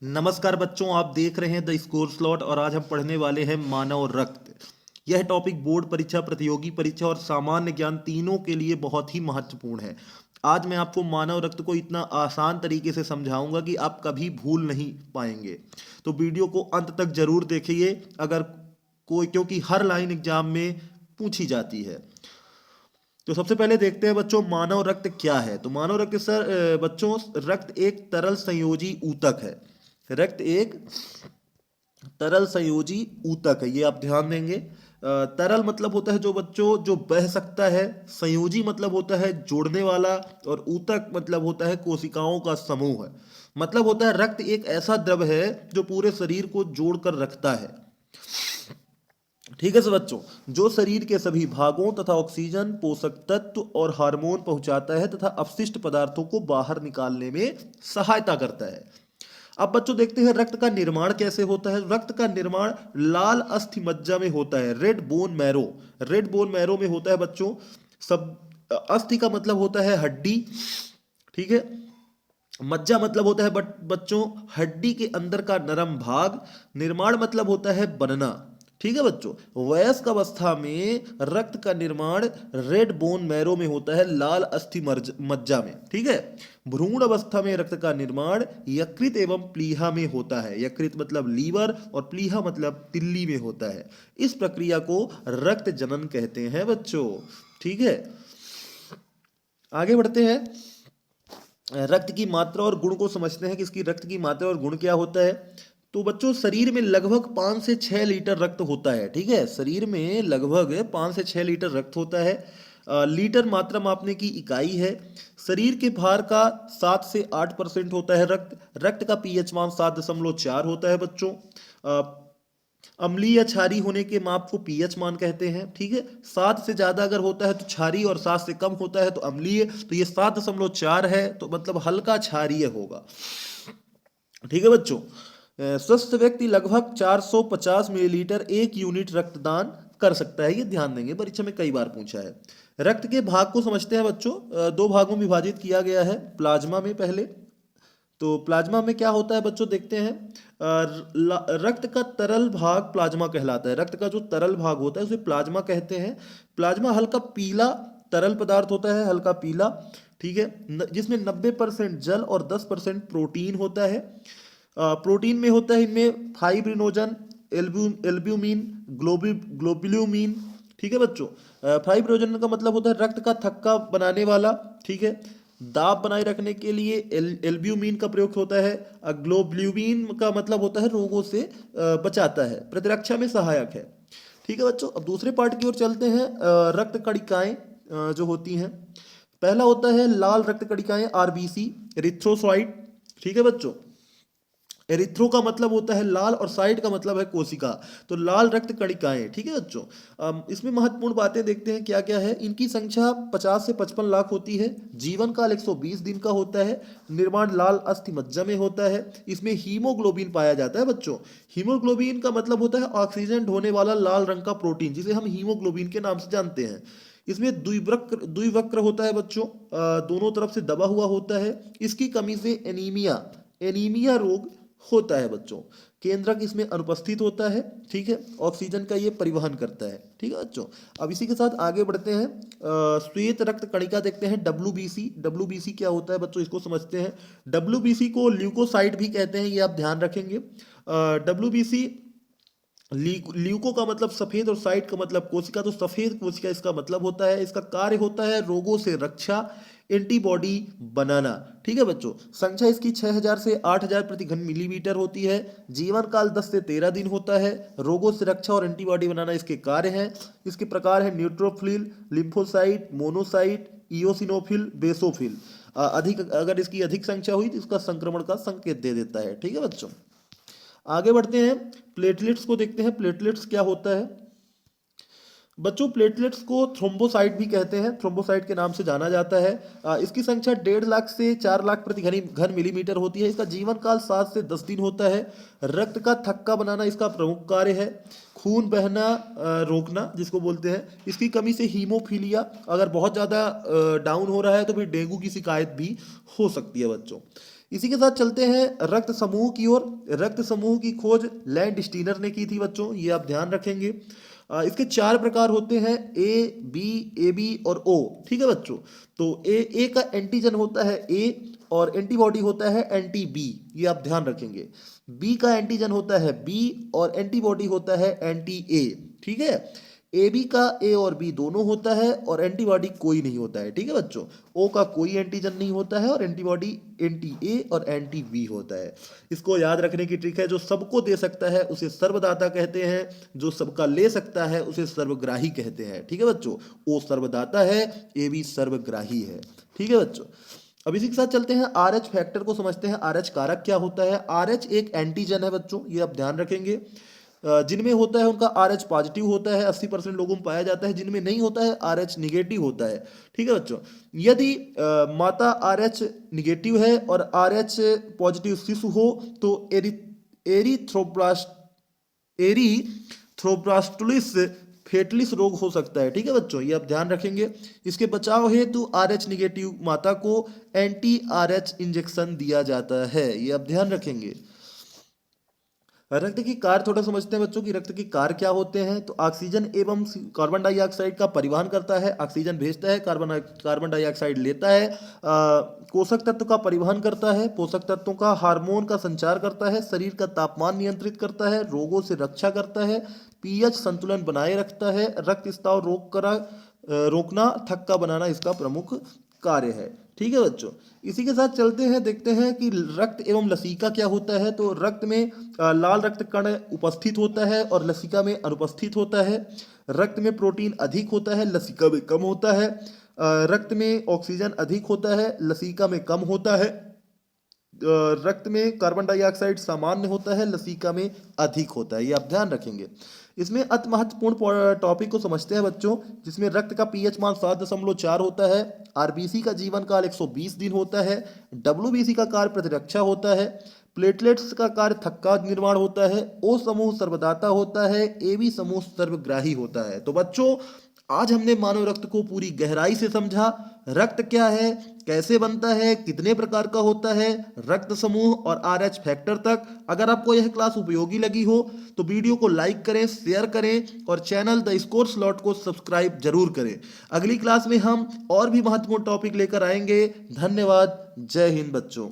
नमस्कार बच्चों, आप देख रहे हैं द स्कोर स्लॉट और आज हम पढ़ने वाले हैं मानव रक्त। यह टॉपिक बोर्ड परीक्षा, प्रतियोगी परीक्षा और सामान्य ज्ञान तीनों के लिए बहुत ही महत्वपूर्ण है। आज मैं आपको मानव रक्त को इतना आसान तरीके से समझाऊंगा कि आप कभी भूल नहीं पाएंगे। तो वीडियो को अंत तक जरूर देखिए, अगर कोई, क्योंकि हर लाइन एग्जाम में पूछी जाती है। तो सबसे पहले देखते हैं बच्चों, मानव रक्त क्या है। तो मानव रक्त सर बच्चों, रक्त एक तरल संयोजी ऊतक है। रक्त एक तरल संयोजी ऊतक है, ये आप ध्यान देंगे। तरल मतलब होता है जो बच्चों जो बह सकता है, संयोजी मतलब होता है जोड़ने वाला, और ऊतक मतलब होता है कोशिकाओं का समूह है। मतलब होता है रक्त एक ऐसा द्रव है जो पूरे शरीर को जोड़कर रखता है। ठीक है बच्चों, जो शरीर के सभी भागों तथा ऑक्सीजन, पोषक तत्व और हार्मोन पहुंचाता है तथा अपशिष्ट पदार्थों को बाहर निकालने में सहायता करता है। अब बच्चों देखते हैं रक्त का निर्माण कैसे होता है। रक्त का निर्माण लाल अस्थि मज्जा में होता है, red bone marrow. Red bone marrow में होता है बच्चों। सब अस्थि का मतलब होता है हड्डी, ठीक है। मज्जा मतलब होता है बच्चों हड्डी के अंदर का नरम भाग। निर्माण मतलब होता है बनना, ठीक है बच्चों। वयस्क अवस्था में रक्त का निर्माण रेड बोन मैरो में होता है, लाल अस्थि मज्जा में, ठीक है। भ्रूण अवस्था में रक्त का निर्माण यकृत एवं प्लीहा में होता है। यकृत मतलब लीवर और प्लीहा मतलब तिल्ली में होता है। इस प्रक्रिया को रक्त जनन कहते हैं बच्चों, ठीक है। आगे बढ़ते हैं, रक्त की मात्रा और गुण को समझते हैं कि इसकी रक्त की मात्रा और गुण क्या होता है। तो बच्चों शरीर में लगभग 5 से 6 लीटर रक्त होता है, ठीक है। शरीर में लगभग 5 से 6 लीटर रक्त होता है। लीटर मात्रा मापने की इकाई है। शरीर के भार का 7 से 8% होता है रक्त। रक्त का पीएच मान 7.4 होता है बच्चों। अम्लीय या क्षारी होने के माप को पीएच मान कहते हैं, ठीक है। 7 से ज्यादा अगर होता है तो क्षारी और 7 से कम होता है तो अम्लीय। तो ये 7.4 है, तो मतलब हल्का क्षारीय होगा, ठीक है बच्चों। स्वस्थ व्यक्ति लगभग 450 मिलीलीटर एक यूनिट रक्तदान कर सकता है, ये ध्यान देंगे, परीक्षा में कई बार पूछा है। रक्त के भाग को समझते हैं बच्चों। दो भागों में विभाजित किया गया है। प्लाज्मा में पहले, तो प्लाज्मा में क्या होता है बच्चों देखते हैं। रक्त का तरल भाग प्लाज्मा कहलाता है। रक्त का जो तरल भाग होता है उसे प्लाज्मा कहते हैं। प्लाज्मा हल्का पीला तरल पदार्थ होता है, हल्का पीला, ठीक है, जिसमें 90% जल और 10% प्रोटीन होता है। प्रोटीन में होता है इनमें फाइब्रिनोजन, एल्ब्यूमिन, ग्लोबुलिन, ठीक है बच्चों। फाइब्रिनोजन का मतलब होता है रक्त का थक्का बनाने वाला, ठीक है। दाब बनाए रखने के लिए एल्ब्यूमिन का प्रयोग होता है। ग्लोबुलिन का मतलब होता है रोगों से बचाता है, प्रतिरक्षा में सहायक है, ठीक है बच्चों। अब दूसरे पार्ट की ओर चलते हैं। रक्त कणिकाएं जो होती हैं, पहला होता है लाल रक्त कणिकाएं, आरबीसी, एरिथ्रोसाइट, ठीक है बच्चों। एरिथ्रो का मतलब होता है लाल और साइट का मतलब है कोशिका। तो लाल रक्त कणिकाएं, ठीक है बच्चों। इसमें महत्वपूर्ण बातें देखते हैं क्या क्या है। इनकी संख्या 50 से 55 लाख होती है। जीवन काल 120 दिन का होता है। निर्माण लाल अस्थि मज्जा में होता है। इसमें हीमोग्लोबिन पाया जाता है बच्चों। हीमोग्लोबिन का मतलब होता है ऑक्सीजन ढोने वाला लाल रंग का प्रोटीन, जिसे हम हीमोग्लोबिन के नाम से जानते हैं। इसमें द्विवक्र होता है बच्चों, दोनों तरफ से दबा हुआ होता है। इसकी कमी से एनीमिया एनीमिया रोग होता है बच्चों। केंद्रक इसमें अनुपस्थित होता है, ठीक है। ऑक्सीजन का ये परिवहन करता है, ठीक है बच्चों। अब इसी के साथ आगे बढ़ते हैं। श्वेत रक्त कणिका देखते हैं, डब्ल्यूबीसी। डब्ल्यूबीसी क्या होता है बच्चों, इसको समझते हैं। डब्ल्यूबीसी को ल्यूकोसाइट भी कहते हैं, ये आप ध्यान रखेंगे। डब्ल्यूबीसी, ल्यूको का मतलब सफेद और साइट का मतलब कोशिका, तो सफेद कोशिका इसका मतलब होता है। इसका कार्य होता है रोगों से रक्षा, एंटीबॉडी बनाना, ठीक है बच्चों। संख्या इसकी 6000 से 8000 प्रति घन मिलीमीटर होती है। जीवन काल 10 से 13 दिन होता है। रोगों से रक्षा और एंटीबॉडी बनाना इसके कार्य हैं। इसके प्रकार है neutrophil, lymphocyte, monocyte, eosinophil, basophil. अधिक अगर इसकी अधिक संख्या हुई तो इसका संक्रमण का संकेत दे देता है, ठीक है बच्चों। आगे बढ़ते हैं, प्लेटलेट्स को देखते हैं। प्लेटलेट्स क्या होता है बच्चों, प्लेटलेट्स को थ्रोम्बोसाइट भी कहते हैं, थ्रोम्बोसाइट के नाम से जाना जाता है। इसकी संख्या 1.5 लाख से 4 लाख प्रति घन मिलीमीटर होती है। इसका जीवन काल 7 से 10 दिन होता है। रक्त का थक्का बनाना इसका प्रमुख कार्य है। खून बहना रोकना जिसको बोलते हैं। इसकी कमी से हीमोफीलिया, अगर बहुत ज़्यादा डाउन हो रहा है तो फिर डेंगू की शिकायत भी हो सकती है बच्चों। इसी के साथ चलते हैं रक्त समूह की ओर। रक्त समूह की खोज लैंड स्टीनर ने की थी बच्चों, ये आप ध्यान रखेंगे। इसके 4 प्रकार होते हैं, ए बी और ओ। ठीक है बच्चों, तो ए का एंटीजन होता है ए और एंटीबॉडी होता है एंटी बी, ये आप ध्यान रखेंगे। बी का एंटीजन होता है बी और एंटीबॉडी होता है एंटी ए। ठीक है, ए बी का ए और बी दोनों होता है और एंटीबॉडी कोई नहीं होता है। ठीक है बच्चों, ओ का कोई एंटीजन नहीं होता है और एंटीबॉडी एंटी ए और एंटी बी होता है। इसको याद रखने की ट्रिक है, जो सबको दे सकता है उसे सर्वदाता कहते हैं, जो सबका ले सकता है उसे सर्वग्राही कहते हैं। ठीक है बच्चों, ओ सर्वदाता है, ए बी सर्वग्राही है। ठीक है बच्चों, अब इसी के साथ चलते हैं आर एच फैक्टर को समझते हैं। आर एच कारक क्या होता है? आर एच एक एंटीजन है बच्चों, ये आप ध्यान रखेंगे। जिनमें होता है उनका आर एच पॉजिटिव होता है, 80% लोगों में पाया जाता है। जिनमें नहीं होता है आर एच निगेटिव होता है। ठीक है बच्चों, यदि माता आर एच निगेटिव है और आर एच पॉजिटिव शिशु हो तो एरीथ्रोब्लास्टुलिस फेटलिस रोग हो सकता है। ठीक है बच्चों, ये आप ध्यान रखेंगे। इसके बचाव हेतु आर एच निगेटिव माता को एंटी आर एच इंजेक्शन दिया जाता है, ये आप ध्यान रखेंगे। रक्त की कार्य थोड़ा समझते हैं बच्चों कि रक्त की कार्य क्या होते हैं। तो ऑक्सीजन एवं कार्बन डाइऑक्साइड का परिवहन करता है, ऑक्सीजन भेजता है, कार्बन डाइऑक्साइड लेता है। पोषक तत्व का परिवहन करता है, पोषक तत्वों का हार्मोन का संचार करता है, शरीर का तापमान नियंत्रित करता है, रोगों से रक्षा करता है, पीएच संतुलन बनाए रखता है, रक्त स्राव रोकना, थक्का बनाना इसका प्रमुख कार्य है। ठीक है बच्चों, इसी के साथ चलते हैं, देखते हैं कि रक्त एवं लसिका क्या होता है। तो रक्त में लाल रक्त कण उपस्थित होता है और लसिका में अनुपस्थित होता है। रक्त में प्रोटीन अधिक होता है, लसिका में कम होता है। रक्त में ऑक्सीजन अधिक होता है, लसिका में कम होता है। रक्त में कार्बन डाइऑक्साइड सामान्य होता है, लसिका में अधिक होता है, ये आप ध्यान रखेंगे। इसमें अति महत्वपूर्ण टॉपिक को समझते हैं बच्चों, जिसमें रक्त का पीएच मान 7.4 होता है, आरबीसी का जीवन काल 120 दिन होता है, डब्ल्यूबीसी का कार्य प्रतिरक्षा होता है, प्लेटलेट्स का कार्य थक्का निर्माण होता है, ओ समूह सर्वदाता होता है, ए बी समूह सर्वग्राही होता है। तो बच्चों, आज हमने मानव रक्त को पूरी गहराई से समझा। रक्त क्या है, कैसे बनता है, कितने प्रकार का होता है, रक्त समूह और आरएच फैक्टर तक। अगर आपको यह क्लास उपयोगी लगी हो तो वीडियो को लाइक करें, शेयर करें और चैनल द स्कोर स्लॉट को सब्सक्राइब जरूर करें। अगली क्लास में हम और भी महत्वपूर्ण टॉपिक लेकर आएंगे। धन्यवाद। जय हिंद बच्चों।